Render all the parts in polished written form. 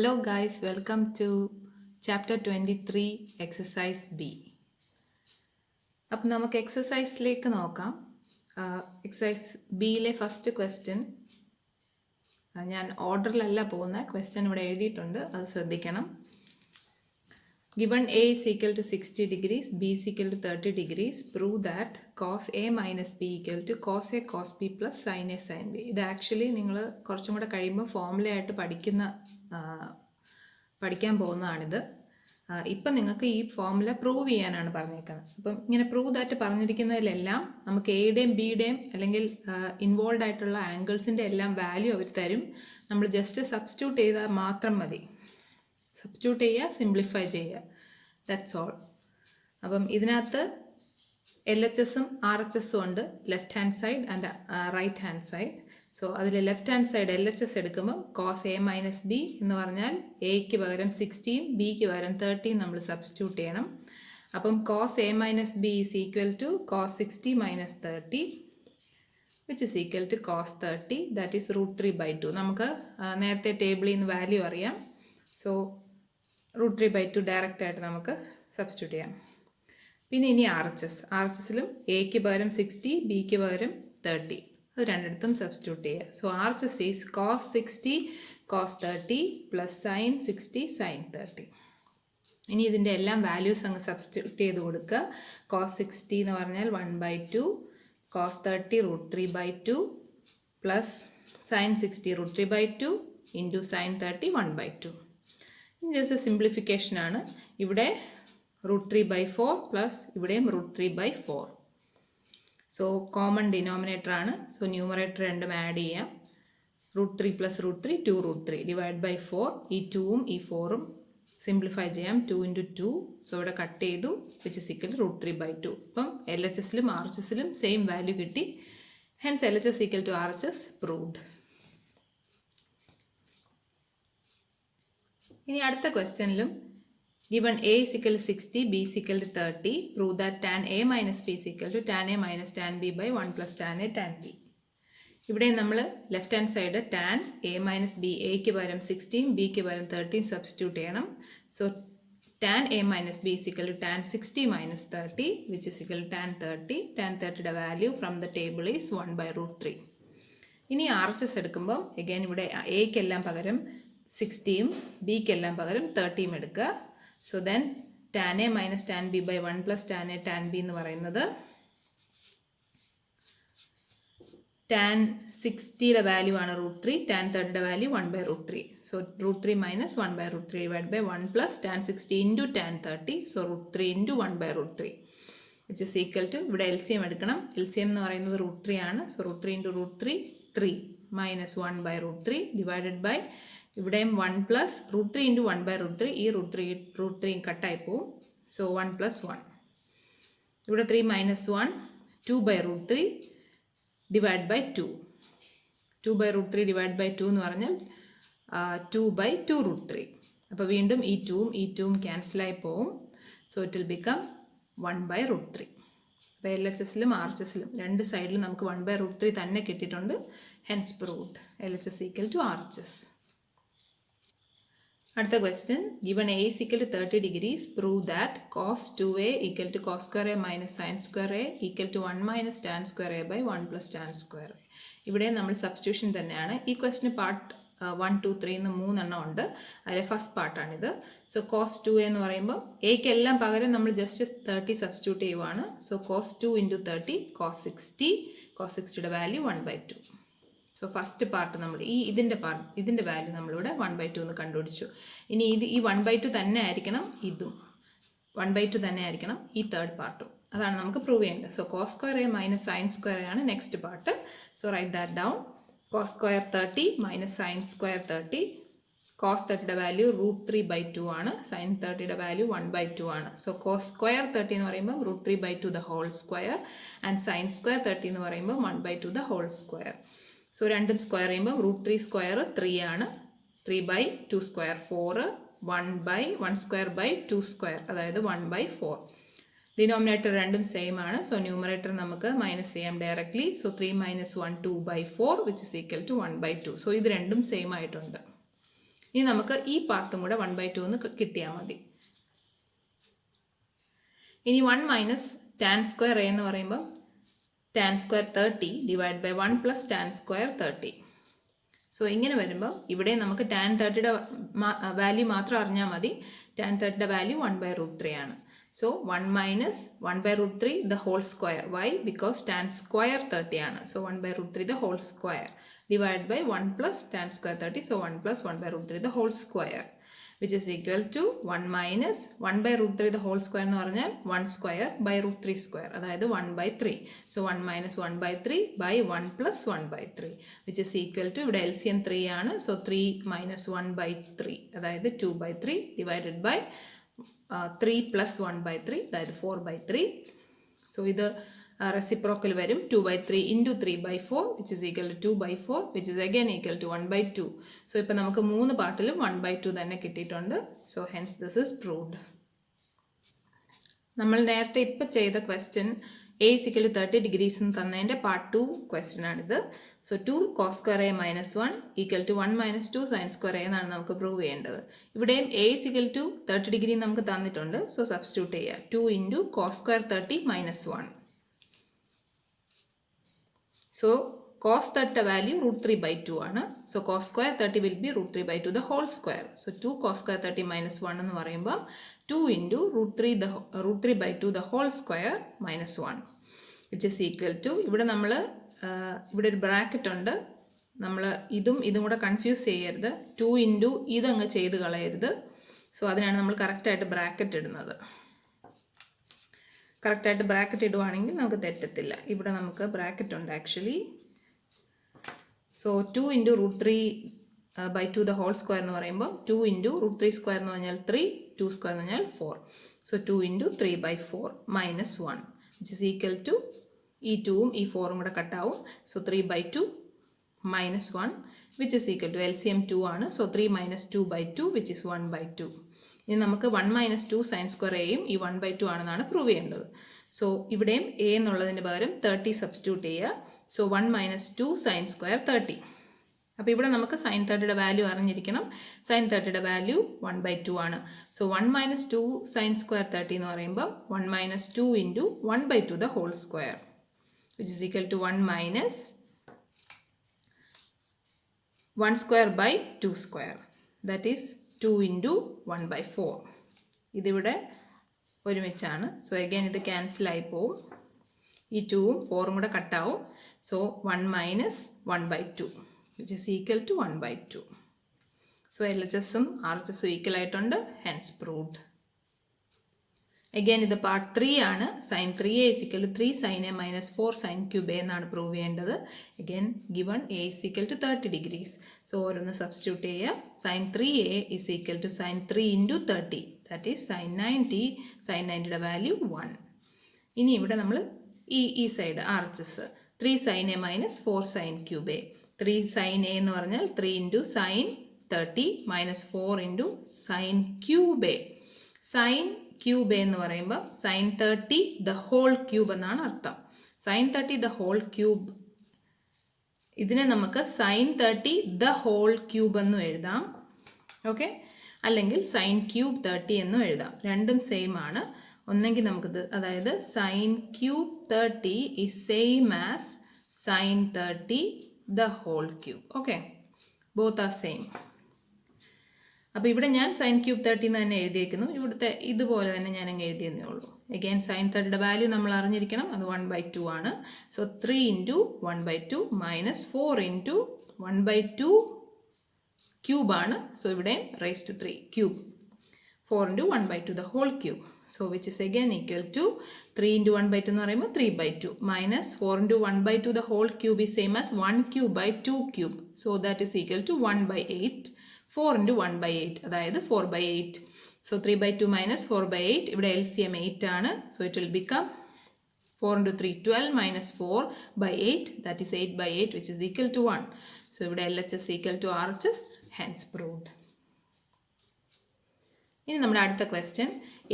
Hello guys, welcome to chapter 23 exercise B. അപ്പോൾ നമുക്ക് എക്സസൈസിലേക്ക് നോക്കാം. എക്സസൈസ് ബിയിലെ ഫസ്റ്റ് ക്വസ്റ്റ്യൻ ഞാൻ ഓർഡറിലല്ല പോകുന്ന ക്വസ്റ്റ്യൻ ഇവിടെ എഴുതിയിട്ടുണ്ട്, അത് ശ്രദ്ധിക്കണം. Given A is equal to 60 degrees, B is equal to 30 degrees, prove that cos A minus B equal to cos A cos B plus sin A sin B. ഇത് actually നിങ്ങൾ കുറച്ചും കൂടെ കഴിയുമ്പോൾ ഫോർമുലയായിട്ട് പഠിക്കാൻ പോകുന്നതാണിത്. ഇപ്പം നിങ്ങൾക്ക് ഈ ഫോർമുല പ്രൂവ് ചെയ്യാനാണ് പറഞ്ഞേക്കുന്നത്. അപ്പം ഇങ്ങനെ പ്രൂവ് ദാറ്റ് പറഞ്ഞിരിക്കുന്നതിലെല്ലാം നമുക്ക് എയുടെയും ബിയുടെയും അല്ലെങ്കിൽ ഇൻവോൾവ് ആയിട്ടുള്ള ആംഗിൾസിൻ്റെ എല്ലാം വാല്യൂ അവർ തരും. നമ്മൾ ജസ്റ്റ് സബ്സ്റ്റിറ്റ്യൂട്ട് ചെയ്താൽ മാത്രം മതി. സബ്സ്റ്റിറ്റ്യൂട്ട് ചെയ്യുക, സിംപ്ലിഫൈ ചെയ്യുക, ദാറ്റ്സ് ഓൾ. അപ്പം ഇതിനകത്ത് LHSും RHSും ഉണ്ട്, left hand side and right hand side. So അതിൽ ലെഫ്റ്റ് ഹാൻഡ് സൈഡ് LHS എടുക്കുമ്പോൾ കോസ് A മൈനസ് ബി എന്ന് പറഞ്ഞാൽ എയ്ക്ക് പകരം 60യും ബിക്ക് പകരം 30യും നമ്മൾ സബ്സ്റ്റിറ്റ്യൂട്ട് ചെയ്യണം. അപ്പം cos A minus B is equal to cos 60 minus 30 which is equal to cos 30, that is √3/2. നമുക്ക് നേരത്തെ ടേബിളിൽ നിന്ന് വാല്യൂ അറിയാം. സോ √3/2 ഡയറക്റ്റായിട്ട് നമുക്ക് സബ്സ്റ്റിറ്റ്യൂട്ട് ചെയ്യാം. പിന്നെ ഇനി RHSലും എയ്ക്ക് പകരം 60, ബിക്ക് പകരം 30, അത് രണ്ടിടത്തും സബ്സ്റ്റിറ്റ്യൂട്ട് ചെയ്യുക. So RHS is cos 60 cos 30 plus sine 60 sine 30. ഇനി ഇതിൻ്റെ എല്ലാം വാല്യൂസ് അങ്ങ് സബ്സ്റ്റിറ്റ്യൂട്ട് ചെയ്ത് കൊടുക്കുക. കോസ് 60 എന്ന് പറഞ്ഞാൽ 1/2, cos 30 √3/2 plus sine 60 √3/2 into sine 30 1/2. Just simplification ആണ്. ഇവിടെ √3/4 പ്ലസ് ഇവിടെയും √3/4. സോ കോമൺ ഡിനോമിനേറ്റർ ആണ്. സോ ന്യൂമറേറ്റർ രണ്ടും ആഡ് ചെയ്യാം. √3 പ്ലസ് √3 2√3 ഡിവൈഡ് ബൈ 4. ഈ 2ഉം ഈ 4ഉം സിംപ്ലിഫൈ ചെയ്യാം. 2 × 2. സോ ഇവിടെ കട്ട് ചെയ്തു, വിച്ച് ഇസ് ഈക്വൽ ടു √3/2. ഇപ്പം LHSലും RHSലും സെയിം വാല്യൂ കിട്ടി. Hence LHS equal to RHS proved. ഇനി അടുത്ത ക്വസ്റ്റ്യനിലും given A is equal to 60, B is equal to 30, prove that tan A minus B is equal to tan A minus tan B by 1 plus tan A tan B. ഇവിടെ നമ്മൾ left hand side tan A minus B, എയ്ക്ക് പകരം 60യും ബിക്ക് പകരം 30യും substitute ചെയ്യണം. So tan A minus B is equal to tan 60 minus 30 which is equal to tan 30. tan 30യുടെ value from the table is 1/√3. ഇനി RHS എടുക്കുമ്പോൾ അഗൈൻ ഇവിടെ എയ്ക്കെല്ലാം പകരം 60യും ബിക്കെല്ലാം പകരം 30യും എടുക്കുക. So then tan A minus tan B by 1 plus tan A tan B എന്ന് പറയുന്നത് tan 60യുടെ വാല്യൂ ആണ് √3, tan 30യുടെ value 1/√3. So √3 minus 1/√3 divide by 1 plus tan 60 into tan 30. So √3 into 1/√3 which is equal to, ഇവിടെ LCM എടുക്കണം. LCM എന്ന് പറയുന്നത് √3 ആണ്. So √3 into √3 3 minus 1/√3 divided by ഇവിടെയും 1 പ്ലസ് √3 ഇൻറ്റു 1/√3. ഈ √3 കട്ടായി പോവും. So 1 plus 1. ഇവിടെ 3 minus 1 2/√3 divide by 2. 2/√3 divide by 2 എന്ന് പറഞ്ഞാൽ 2/2√3. അപ്പോൾ വീണ്ടും ഈ 2ഉം ക്യാൻസലായി പോവും. So it will become 1/√3. അപ്പോൾ LHSലും RHSലും രണ്ട് സൈഡിലും നമുക്ക് 1/√3 തന്നെ കിട്ടിയിട്ടുണ്ട്. Hence proved. LHS equal to RHS. അടുത്ത question, given A is equal to 30 degrees, prove that cos 2A equal to cos square A minus sin square A equal to 1 minus tan square A by 1 plus tan square A. ഇവിടെ നമ്മൾ substitution തന്നെയാണ്. ഈ ക്വസ്റ്റിന് part 1, 2, 3 എന്ന് 3 എണ്ണം ഉണ്ട്. അതിലെ first പാർട്ടാണിത്. So cos 2A എന്ന് പറയുമ്പോൾ എയ്ക്ക് എല്ലാം പകരം നമ്മൾ ജസ്റ്റ് 30 സബ്സ്റ്റിറ്റ്യൂട്ട് ചെയ്യുവാണ്. So cos 2 into 30 cos 60. Cos 60യുടെ വാല്യൂ 1/2. സോ ഫസ്റ്റ് പാർട്ട് നമ്മൾ ഇതിൻ്റെ വാല്യൂ നമ്മളിവിടെ 1/2 എന്ന് കണ്ടുപിടിച്ചു. ഇനി ഈ 1/2 തന്നെ ആയിരിക്കണം, ഇതും 1/2 തന്നെ ആയിരിക്കണം ഈ തേർഡ് പാർട്ടും. അതാണ് നമുക്ക് പ്രൂവ് ചെയ്യേണ്ടത്. So cos square A minus sine square A ആണ് next part. So write that down. Cos square 30 minus sine square 30. Cos 30യുടെ വാല്യൂ √3/2 ആണ്. സൈൻ 30യുടെ വാല്യൂ 1/2 ആണ്. സോ കോസ് സ്ക്വയർ 30 എന്ന് പറയുമ്പോൾ √3/2 the whole square and sine square 30 എന്ന് പറയുമ്പോൾ 1/2 the whole square. So രണ്ടും square ചെയ്യുമ്പോൾ √3 സ്ക്വയർ 3 ആണ്. 3/2 സ്ക്വയർ 4. 1 സ്ക്വയർ ബൈ 2 സ്ക്വയർ, അതായത് 1/4. ഡിനോമിനേറ്റർ രണ്ടും സെയിം ആണ്. സോ ന്യൂമറേറ്റർ നമുക്ക് മൈനസ് ചെയ്യാം directly. So 3 - 1 2/4 which is equal to 1/2. So ഇത് രണ്ടും സെയിം ആയിട്ടുണ്ട്. ഇനി നമുക്ക് ഈ പാർട്ടും കൂടെ 1/2 എന്ന് കിട്ടിയാൽ മതി. ഇനി 1 മൈനസ് ടാൻ സ്ക്വയർ എ എന്ന് പറയുമ്പോൾ tan square 30 divide by 1 plus tan square 30. So ഇങ്ങനെ വരുമ്പോൾ ഇവിടെ നമുക്ക് ടാൻ 30യുടെ വാല്യൂ മാത്രം അറിഞ്ഞാൽ മതി. ടാൻ 30യുടെ വാല്യൂ 1/√3 ആണ്. So 1 minus 1/√3 the whole square. Why? Because tan square 30 ആണ്. So 1/√3 the whole square divide by 1 plus tan square 30. So 1 plus 1/√3 the whole square which is equal to 1 minus 1/√3 the whole square എന്ന് പറഞ്ഞാൽ 1 square by √3 square, അതായത് 1/3. So 1 minus 1/3 by 1 plus 1/3 which is equal to, ഇവിടെ LCM 3 ആണ്. So 3 minus 1/3 അതായത് 2/3 divided by 3 plus 1/3 അതായത് 4/3. So ഇത് reciprocal വരും. 2/3 into 3/4 which is equal to 2/4 which is again equal to 1/2. So ഇപ്പോൾ നമുക്ക് 3 പാർട്ടിലും 1/2 തന്നെ കിട്ടിയിട്ടുണ്ട്. So hence this is proved. നമ്മൾ നേരത്തെ ഇപ്പോൾ ചെയ്ത question a is equal to 30 degrees എന്ന് തന്നതിൻ്റെ പാർട്ട് 2 ക്വസ്റ്റ്യൻ ആണിത്. So 2 cos square a minus 1 equal to 1 minus 2 sin square a എന്നാണ് നമുക്ക് പ്രൂവ് ചെയ്യേണ്ടത്. ഇവിടെയും a is equal to 30 degree നമുക്ക് തന്നിട്ടുണ്ട്. സോ സബ്സ്റ്റിറ്റ്യൂട്ട് ചെയ്യുക. 2 into cos square 30 minus 1. So cos 30 value √3/2 ആണ്. So cos square 30 will be √3/2 the whole square. So 2 cos square 30 minus 1 എന്ന് പറയുമ്പോൾ 2 into √3/2 the whole square minus 1 which is equal to, ഇവിടെ നമ്മൾ ഇവിടെ ഒരു ബ്രാക്കറ്റ് ഉണ്ട്. നമ്മൾ ഇതും കൂടെ കൺഫ്യൂസ് ചെയ്യരുത്. 2 into ഇതങ്ങ് ചെയ്ത് കളയരുത്. സോ അതിനാണ് നമ്മൾ കറക്റ്റായിട്ട് ബ്രാക്കറ്റ് ഇടുന്നത്. കറക്റ്റായിട്ട് ബ്രാക്കറ്റ് ഇടുവാണെങ്കിൽ നമുക്ക് തെറ്റത്തില്ല. ഇവിടെ നമുക്ക് ബ്രാക്കറ്റ് ഉണ്ട് actually. So 2 into √3/2 the whole square എന്ന് പറയുമ്പോൾ 2 into √3 square എന്ന് പറഞ്ഞാൽ 3, 2 square എന്ന് പറഞ്ഞാൽ 4. So 2 into 3/4 minus 1 which is equal to, ഈ 2ഉം ഈ 4ഉം കൂടെ കട്ടാവും. So 3/2 minus 1 which is equal to, LCM 2 ആണ്. So 3 minus 2/2 which is 1/2. ഇനി നമുക്ക് 1 minus 2 sin square എയും ഈ 1/2 ആണെന്നാണ് പ്രൂവ് ചെയ്യേണ്ടത്. സോ ഇവിടെയും a എന്നുള്ളതിന് പകരം 30 സബ്സ്റ്റിറ്റ്യൂട്ട് ചെയ്യുക. So 1 minus 2 sin square 30. അപ്പോൾ ഇവിടെ നമുക്ക് sin 30യുടെ വാല്യൂ അറിഞ്ഞിരിക്കണം. sin 30യുടെ വാല്യൂ 1/2 ആണ്. സോ 1 minus 2 sin square 30 എന്ന് പറയുമ്പോൾ 1 minus 2 into 1/2 the whole square which is equal to 1 minus 1 square by 2 square, that is 2 into 1/4. ഇതിവിടെ ഒരുമിച്ചാണ്. സോ അഗൈൻ ഇത് ക്യാൻസൽ ആയി പോവും. ഈ 2ഉം 4ഉം കൂടെ കട്ടാവും. So 1 minus 1/2 which is equal to 1/2. So LHSഉം RHSഉം ഈക്വൽ ആയിട്ടുണ്ട്. Hence proved. അഗൈൻ ഇത് പാർട്ട് 3 ആണ്. sin 3a is equal to 3 sin a minus 4 sin cube a എന്നാണ് പ്രൂവ് ചെയ്യേണ്ടത്. Again given a is equal to 30 degrees. So ഓരോന്ന് substitute ചെയ്യുക. sin 3a is equal to sin 3 into 30, that is sin 90. sin 90യുടെ value 1. ഇനി ഇവിടെ നമ്മൾ ഈ side RHS 3 sin a minus 4 sin cube a. 3 sin a എന്ന് പറഞ്ഞാൽ 3 into sin 30 minus 4 into sin cube a. sin cube a എന്ന് പറയുമ്പോൾ sin 30 the whole cube എന്നാണ് അർത്ഥം. sin 30 the whole cube, ഇതിനെ നമുക്ക് sin 30 the whole cube എന്നും എഴുതാം. ഓക്കെ, അല്ലെങ്കിൽ sin cube 30 എന്നും എഴുതാം. രണ്ടും സെയിം ആണ്. ഒന്നെങ്കിൽ നമുക്കിത്, അതായത് sin cube 30 is same as sin 30 the whole cube. Okay, both are same. അപ്പോൾ ഇവിടെ ഞാൻ sin cube 30 എന്ന് തന്നെ എഴുതിയേക്കുന്നു. ഇവിടുത്തെ ഇതുപോലെ തന്നെ ഞാൻ അങ്ങ് എഴുതിയെന്നേ ഉള്ളൂ. അഗൈൻ sin 30യുടെ വാല്യൂ നമ്മൾ അറിഞ്ഞിരിക്കണം. അത് 1/2 ആണ്. So 3 into 1/2 minus 4 into 1/2 cube ആണ്. സോ ഇവിടെ raised to 3 cube. 4 into 1/2 the whole cube. So which is again equal to 3 into 1/2 എന്ന് പറയുമ്പോൾ 3/2 minus 4 into 1/2 the whole cube is same as 1 cube by 2 cube. So that is equal to 1/8. 4 into 1/8 അതായത് 4/8. So 3/2 minus 4/8, ഇവിടെ LCM 8 ആണ്. So it will become 4 into 3 12 minus 4/8, that is 8/8 which is equal to 1. So ഇവിടെ LHS equal to RHS, hence proved. ഇനി നമ്മുടെ അടുത്ത question,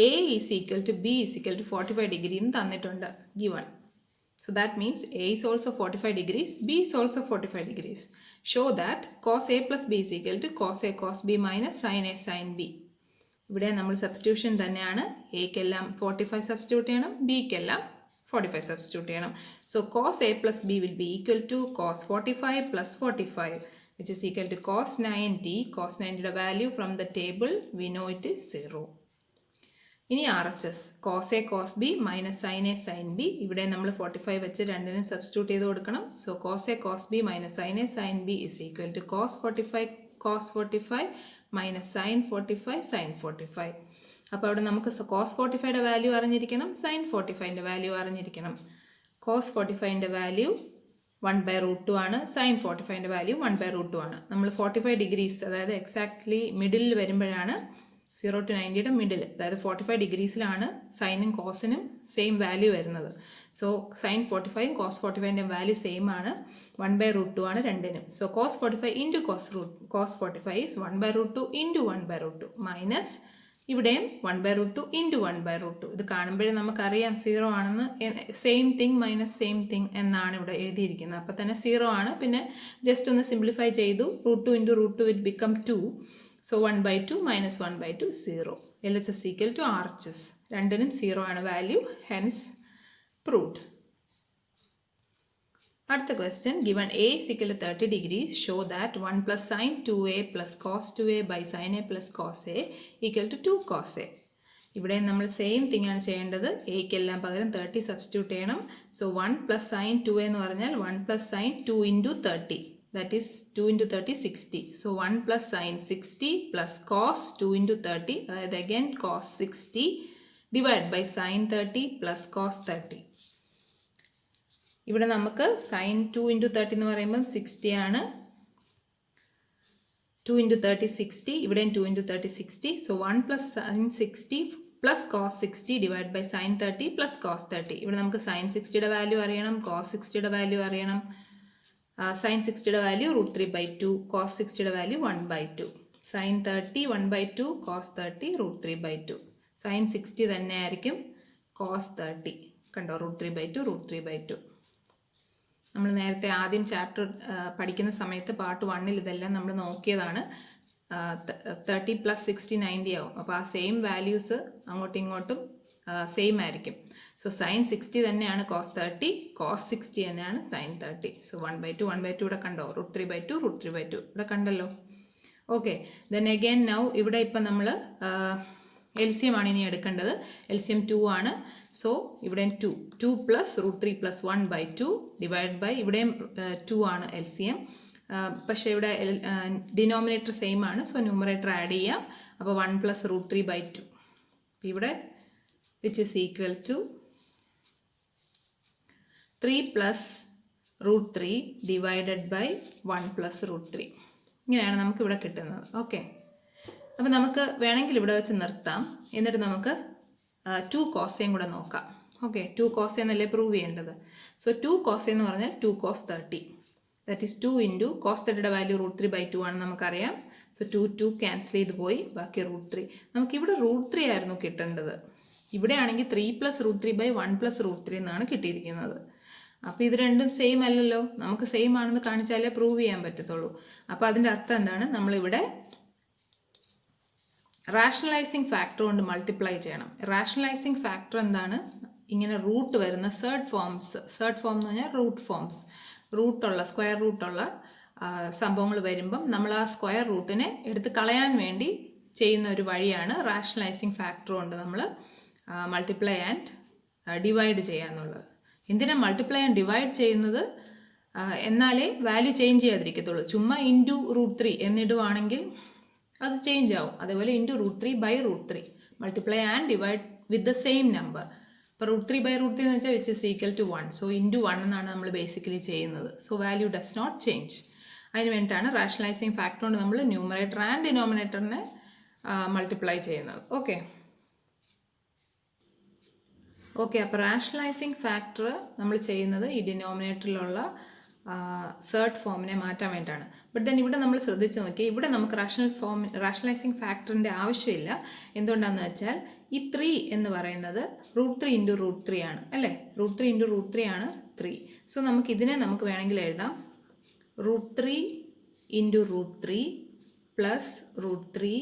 a is equal to b is equal to 45 degree എന്ന് തന്നിട്ടുണ്ട്. Given So that means A is also 45 degrees, B is also 45 degrees. Show that cos A plus B is equal to cos A cos B minus sin A sin B. ഇവിടെ നമ്മൾ substitution തന്നെയാണ്. എക്കെല്ലാം 45 substitute ചെയ്യണം, ബിക്കെല്ലാം 45 substitute ചെയ്യണം. So cos A plus B will be equal to cos 45 plus 45 which is equal to cos 90. Cos 90യുടെ value from the table we know it is 0. ഇനി R H S cos A cos B minus sine A sine B. ഇവിടെ നമ്മൾ 45 വെച്ച് രണ്ടിനും substitute ചെയ്ത് കൊടുക്കണം. So cos A cos B minus sine A sine B is equal to cos 45 minus sine 45 sine 45. അപ്പോൾ അവിടെ നമുക്ക് കോസ് 45യുടെ വാല്യൂ അറിഞ്ഞിരിക്കണം, സൈൻ 45ൻ്റെ വാല്യൂ അറിഞ്ഞിരിക്കണം. കോസ് 45ൻ്റെ വാല്യൂ 1/√2 ആണ്, സൈൻ 45ൻ്റെ വാല്യൂ 1/√2 ആണ്. നമ്മൾ 45 ഡിഗ്രീസ് അതായത് എക്സാക്ട്ലി മിഡിലിൽ വരുമ്പോഴാണ് 0 to 90യുടെ മിഡിൽ, അതായത് 45 ഡിഗ്രീസിലാണ് സൈനും കോസിനും സെയിം വാല്യൂ വരുന്നത്. സോ സൈൻ 45 കോസ് 45ൻ്റെ വാല്യൂ സെയിം ആണ്, 1/√2 ആണ് രണ്ടിനും. So cos 45 into cos 45 is 1/√2 into 1/√2 minus ഇവിടെയും 1/√2 ഇൻറ്റു 1/√2. ഇത് കാണുമ്പോഴേ നമുക്കറിയാം 0 ആണെന്ന്. Same thing minus same thing എന്നാണ് ഇവിടെ എഴുതിയിരിക്കുന്നത്. അപ്പോൾ തന്നെ 0 ആണ്. പിന്നെ ജസ്റ്റ് ഒന്ന് സിംപ്ലിഫൈ ചെയ്തു, √2 into √2 it become 2. So 1/2 minus 1/2 0. LHS is equal to RHS. രണ്ടിനും 0 ആണ് വാല്യൂ, hence proved. അടുത്ത question, given A is equal to 30 degrees, show that 1 plus sin 2A plus cos 2A by sin A plus cos A equal to 2 cos A. ഇവിടെ നമ്മൾ same thing ആണ് ചെയ്യേണ്ടത്. എക്കെല്ലാം പകരം 30 substitute ചെയ്യണം. So 1 plus sin 2A എന്ന് പറഞ്ഞാൽ 1 plus sin 2 into 30. That is 2 into 30 60. So 1 plus sin 60 plus cos 2 into 30, that again cos 60 divided by sin 30 plus cos 30. ഇവിടെ നമുക്ക് sin 2 into 30 എന്ന് പറയുമ്പം 60 ആണ്. 2 into 30 60, ഇവിടെയും 2 into 30 60. So 1 plus sin 60 plus cos 60 divided by sin 30 plus cos 30. ഇവിടെ നമുക്ക് sin 60യുടെ value അറിയണം, cos 60യുടെ വാല്യൂ അറിയണം. sin 60യുടെ വാല്യൂ √3/2, cos 60യുടെ വാല്യൂ 1/2. sin 30 1/2, cos 30 √3/2. sin 60 തന്നെ ആയിരിക്കും cos 30. കണ്ടോ, √3/2. നമ്മൾ നേരത്തെ ആദ്യം ചാപ്റ്റർ പഠിക്കുന്ന സമയത്ത് പാർട്ട് 1 ഇതെല്ലാം നമ്മൾ നോക്കിയതാണ്. 30 + 60 90 ആവും. അപ്പോൾ ആ സെയിം വാല്യൂസ് അങ്ങോട്ടും ഇങ്ങോട്ടും സെയിം ആയിരിക്കും. സോ സൈൻ 60 തന്നെയാണ് കോസ് 30, കോസ് 60 തന്നെയാണ് സൈൻ 30. സോ 1/2 ഇവിടെ കണ്ടോ, √3/2 ഇവിടെ കണ്ടല്ലോ. ഓക്കെ, ദെൻ അഗെയിൻ നൗ ഇവിടെ ഇപ്പം നമ്മൾ LCM ആണ് ഇനി എടുക്കേണ്ടത്. LCM 2 ആണ്. സോ ഇവിടെ 2 plus √3 plus 1/2 ഡിവൈഡ് ബൈ, ഇവിടെയും 2 ആണ് LCM. പക്ഷേ ഇവിടെ ഡിനോമിനേറ്റർ സെയിം ആണ്. സോ ന്യൂമറേറ്റർ ആഡ് ചെയ്യാം. അപ്പോൾ 1 plus √3/2 ഇവിടെ which is equal to 3 plus √3 divided by 1 plus √3. ഇങ്ങനെയാണ് നമുക്ക് ഇവിടെ കിട്ടുന്നത്. ഓക്കെ, അപ്പോൾ നമുക്ക് വേണമെങ്കിൽ ഇവിടെ വെച്ച് നിർത്താം. എന്നിട്ട് നമുക്ക് 2 cos A കൂടെ നോക്കാം. ഓക്കെ, 2 cos A എന്നല്ലേ പ്രൂവ് ചെയ്യേണ്ടത്. സോ 2 cos A എന്ന് പറഞ്ഞാൽ 2 cos 30. That is 2 into cos 30യുടെ വാല്യൂ √3/2 ആണെന്ന് നമുക്കറിയാം. സോ 2 ക്യാൻസൽ ചെയ്ത് പോയി, ബാക്കി √3. നമുക്കിവിടെ √3 ആയിരുന്നു കിട്ടേണ്ടത്. ഇവിടെ ആണെങ്കിൽ 3 plus √3/1 plus √3 എന്നാണ് കിട്ടിയിരിക്കുന്നത്. അപ്പോൾ ഇത് രണ്ടും സെയിം അല്ലല്ലോ. നമുക്ക് സെയിം ആണെന്ന് കാണിച്ചാലേ പ്രൂവ് ചെയ്യാൻ പറ്റത്തുള്ളൂ. അപ്പോൾ അതിൻ്റെ അർത്ഥം എന്താണ്, നമ്മളിവിടെ റാഷണലൈസിങ് ഫാക്ടർ കൊണ്ട് മൾട്ടിപ്ലൈ ചെയ്യണം. റാഷണലൈസിങ് ഫാക്ടർ എന്താണ്, ഇങ്ങനെ റൂട്ട് വരുന്ന തേർഡ് ഫോം എന്ന് പറഞ്ഞാൽ റൂട്ട് ഫോംസ്, സ്ക്വയർ റൂട്ടുള്ള സംഭവങ്ങൾ വരുമ്പം നമ്മൾ ആ സ്ക്വയർ റൂട്ടിനെ എടുത്ത് കളയാൻ വേണ്ടി ചെയ്യുന്ന ഒരു വഴിയാണ് റാഷണലൈസിങ് ഫാക്ടർ കൊണ്ട് നമ്മൾ മൾട്ടിപ്ലൈ ആൻഡ് ഡിവൈഡ് ചെയ്യാന്നുള്ളത്. എന്തിനാ മൾട്ടിപ്ലൈ ആൻഡ് ഡിവൈഡ് ചെയ്യുന്നത്? എന്നാലേ വാല്യൂ ചേഞ്ച് ചെയ്യാതിരിക്കത്തുള്ളൂ. ചുമ്മാ ഇൻറ്റു √3 എന്നിടുവാണെങ്കിൽ അത് ചേഞ്ച് ആവും. അതേപോലെ into √3/√3 multiply and divide with the same number. ഇപ്പോൾ √3/√3 എന്ന് വെച്ചാൽ which is equal to 1. So into 1 എന്നാണ് നമ്മൾ ബേസിക്കലി ചെയ്യുന്നത്. So value does not change. അതിന് വേണ്ടിയിട്ടാണ് റാഷണലൈസിങ് ഫാക്ടർ കൊണ്ട് നമ്മൾ ന്യൂമറേറ്റർ ആൻഡ് ഡിനോമിനേറ്ററിനെ മൾട്ടിപ്ലൈ ചെയ്യുന്നത്. ഓക്കെ, അപ്പോൾ റാഷണലൈസിങ് ഫാക്ടർ നമ്മൾ ചെയ്യുന്നത് ഈ ഡിനോമിനേറ്ററിലുള്ള തേർഡ് ഫോമിനെ മാറ്റാൻ വേണ്ടിയിട്ടാണ്. ബട്ട് ദെൻ ഇവിടെ നമ്മൾ ശ്രദ്ധിച്ച് നോക്കി, ഇവിടെ നമുക്ക് റാഷണലൈസിങ് ഫാക്ടറിൻ്റെ ആവശ്യമില്ല. എന്തുകൊണ്ടാണെന്ന് വെച്ചാൽ ഈ 3 എന്ന് പറയുന്നത് √3 ഇൻറ്റു √3 ആണ് അല്ലേ? √3 ഇൻറ്റു √3 ആണ് 3. സോ നമുക്ക് വേണമെങ്കിൽ എഴുതാം √3 into √3 plus √3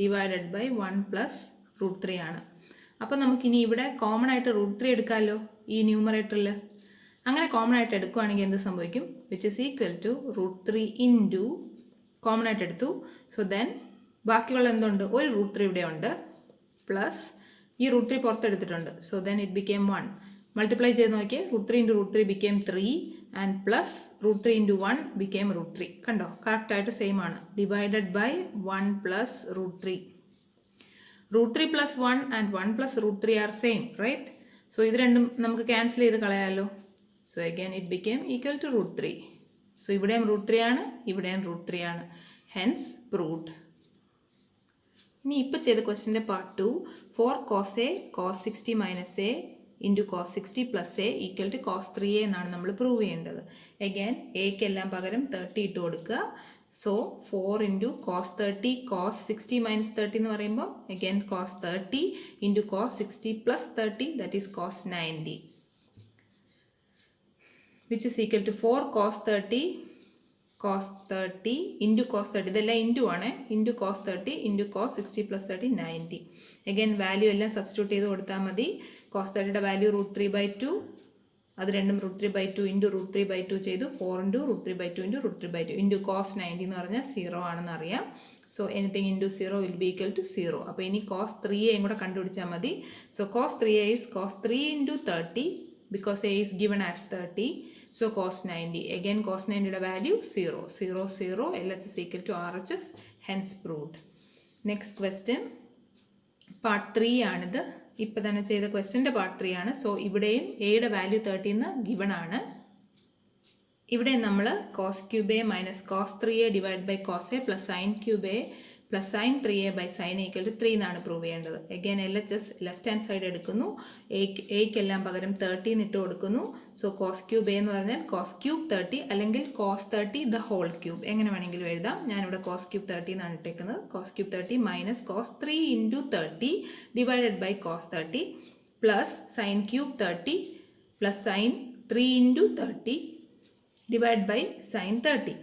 divided by 1 plus √3 ആണ്. അപ്പം നമുക്കിനി ഇവിടെ കോമൺ ആയിട്ട് √3 എടുക്കാമല്ലോ ഈ ന്യൂമറേറ്ററിൽ. അങ്ങനെ കോമൺ ആയിട്ട് എടുക്കുകയാണെങ്കിൽ എന്ത് സംഭവിക്കും? Which is equal to √3 into common ആയിട്ട് എടുത്തു. സോ ദെൻ ബാക്കിയുള്ള എന്തുണ്ട്? ഒരു √3 ഇവിടെ ഉണ്ട് പ്ലസ് ഈ √3 പുറത്തെടുത്തിട്ടുണ്ട്. So then it become 1. Multiply ചെയ്ത് നോക്കിയേ. √3 into √3 become 3 and plus √3 into 1 become √3. കണ്ടോ? കറക്റ്റായിട്ട് സെയിം ആണ്. Divided by 1 plus √3. √3 plus 1 and 1 plus √3 are same, right? So ഇത് രണ്ടും നമുക്ക് ക്യാൻസൽ ചെയ്ത് കളയാമല്ലോ. So again it become equal to √3. So ഇവിടെയും √3 ആണ്, ഇവിടെയും √3 ആണ്. Hence proved. ഇനി ഇപ്പോൾ ചെയ്ത ക്വസ്റ്റിൻ്റെ part 2. 4 cos A cos 60 minus A into cos 60 plus A equal to cos 3a എന്നാണ് നമ്മൾ പ്രൂവ് ചെയ്യേണ്ടത്. അഗൈൻ എക്കെല്ലാം പകരം 30 ഇട്ട് കൊടുക്കുക. So 4 into cos 30 cos 60 minus 30 എന്ന് പറയുമ്പോൾ again cos 30 into cos 60 plus 30 that is cos 90 which is equal to 4 cos 30 into cos 30 ഇതെല്ലാം into ആണ്. Into cos 30 into cos 60 plus 30 90. Again value എല്ലാം സബ്സ്റ്റിറ്റ്യൂട്ട് ചെയ്ത് കൊടുത്താൽ മതി. cos 30യുടെ വാല്യൂ √3/2, അത് രണ്ടും √3/2 ഇൻറ്റു √3/2 ചെയ്തു. 4 ഇൻറ്റു √3/2 ഇൻറ്റു √3/2 ഇൻറ്റു cos 90 എന്ന് പറഞ്ഞാൽ 0 ആണെന്ന് അറിയാം. So anything into 0 will be equal to 0. അപ്പോൾ ഇനി cos 3a കൂടെ കണ്ടുപിടിച്ചാൽ മതി. So cos 3a is cos 3 into 30 because a is given as 30. So cos 90. Again cos 90യുടെ value 0. 0, 0. LHS is equal to RHS. Hence proved. Next question. Part 3 ആണിത്. ഇപ്പോൾ തന്നെ ചെയ്ത ക്വസ്റ്റ്യൻ്റെ പാർട്ട് 3 ആണ്. സോ ഇവിടെയും എയുടെ വാല്യൂ 30 എന്ന് ഗിവൺ ആണ്. ഇവിടെ നമ്മൾ cos cube a minus cos 3a divide by cos a plus sin cube a plus sin 3a by sin a equal to 3 എന്നാണ് പ്രൂവ് ചെയ്യേണ്ടത്. Again LHS left hand side എടുക്കുന്നു. എക്കെല്ലാം പകരം 30 ഇട്ട് കൊടുക്കുന്നു. സോ cos cube a എന്ന് പറഞ്ഞാൽ cos cube 30 അല്ലെങ്കിൽ cos 30 ദ ഹോൾ ക്യൂബ് എങ്ങനെ വേണമെങ്കിലും എഴുതാം. ഞാനിവിടെ cos cube 30 എന്നാണ് ഇട്ടേക്കുന്നത്. cos cube 30 minus cos 3 into 30 divided by cos 30 plus sin cube 30 plus sin 3 into 30 divide by sin 30.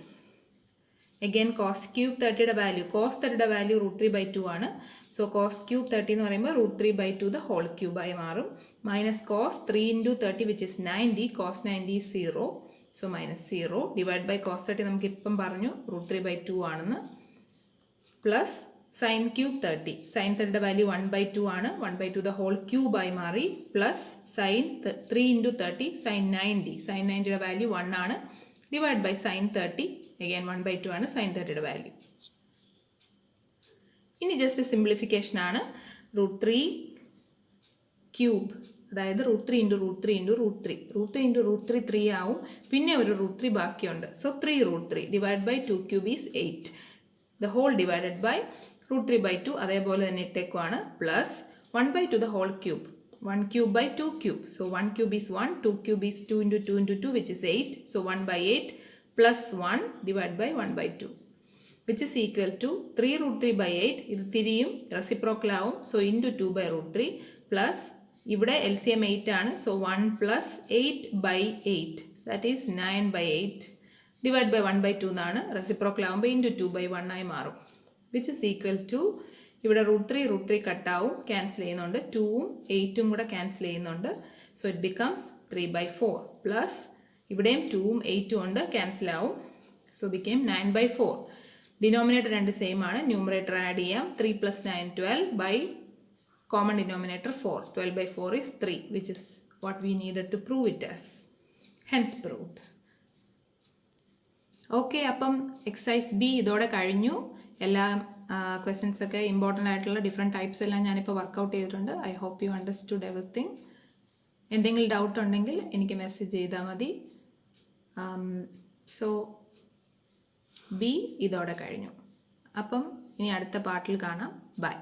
Again cos cube 30യുടെ വാല്യൂ √3/2 ആണ്. സോ cos cube 30 എന്ന് പറയുമ്പോൾ √3/2 ദ ഹോൾ ക്യൂബായി മാറും. Minus cos 3 into 30 which is 90. cos 90 is 0. So minus 0 divide by cos 30 നമുക്ക് ഇപ്പം പറഞ്ഞു √3/2 ആണെന്ന്. Plus sin cube 30. sin 30യുടെ വാല്യൂ 1/2 ആണ്. 1/2 ദ ഹോൾ ക്യൂബായി മാറി. Plus sin 3 into 30 sin 90. sin 90യുടെ വാല്യൂ 1 ആണ്. Divide by sin 30. അഗൈൻ 1/2 ആണ് sin 30യുടെ വാല്യൂ. ഇനി ജസ്റ്റ് സിംപ്ലിഫിക്കേഷൻ ആണ്. √3 ക്യൂബ് അതായത് √3 ഇൻറ്റു √3 ഇൻറ്റു √3. √3 ഇൻറ്റു √3 3 ആവും. പിന്നെ ഒരു √3 ബാക്കിയുണ്ട്. So 3√3 divide by 2 cube is 8. The whole divided by √3/2 അതേപോലെ തന്നെ ഇട്ടേക്കുവാണ്. Plus 1/2 the whole cube. 1 cube by 2 cube. So 1 cube is 1, 2 cube is 2 into 2 into 2 which is 8. So 1/8 plus 1 divided by 1/2 which is equal to 3√3/8. ഇത് തിരിയും reciprocal ആവും. So into 2/√3 plus ഇവിടെ LCM 8 ആണ്. So 1 plus 8/8 that is 9/8 divide by 1/2 എന്നാണ്. Reciprocal ആവുമ്പോൾ into 2/1 ആയി മാറും which is equal to ഇവിടെ √3 കട്ടാവും, ക്യാൻസൽ ചെയ്യുന്നുണ്ട്. 2ഉം 8ഉം കൂടെ ക്യാൻസൽ ചെയ്യുന്നുണ്ട്. സോ ഇറ്റ് ബിക്കംസ് 3/4 പ്ലസ് ഇവിടെയും 2ഉം 8ഉം ഉണ്ട്, ക്യാൻസൽ ആവും. So became 9/4. ഡിനോമിനേറ്റർ രണ്ട് സെയിം ആണ്. ന്യൂമറേറ്റർ ആഡ് ചെയ്യാം. 3 + 9 12 by common denominator 4. 12/4 is 3 which is what we needed to prove it as. Hence proved. Okay, അപ്പം എക്സസൈസ് B ഇതോടെ കഴിഞ്ഞു. എല്ലാ ക്വസ്റ്റ്യൻസൊക്കെ ഇമ്പോർട്ടൻ്റ് ആയിട്ടുള്ള ഡിഫറെൻറ്റ് ടൈപ്സ് എല്ലാം ഞാനിപ്പോൾ വർക്കൗട്ട് ചെയ്തിട്ടുണ്ട്. I hope you understood everything. എന്തെങ്കിലും ഡൗട്ട് ഉണ്ടെങ്കിൽ എനിക്ക് മെസ്സേജ് ചെയ്താൽ മതി. സോ B ഇതോടെ കഴിഞ്ഞു. അപ്പം ഇനി അടുത്ത പാർട്ടിൽ കാണാം. ബൈ.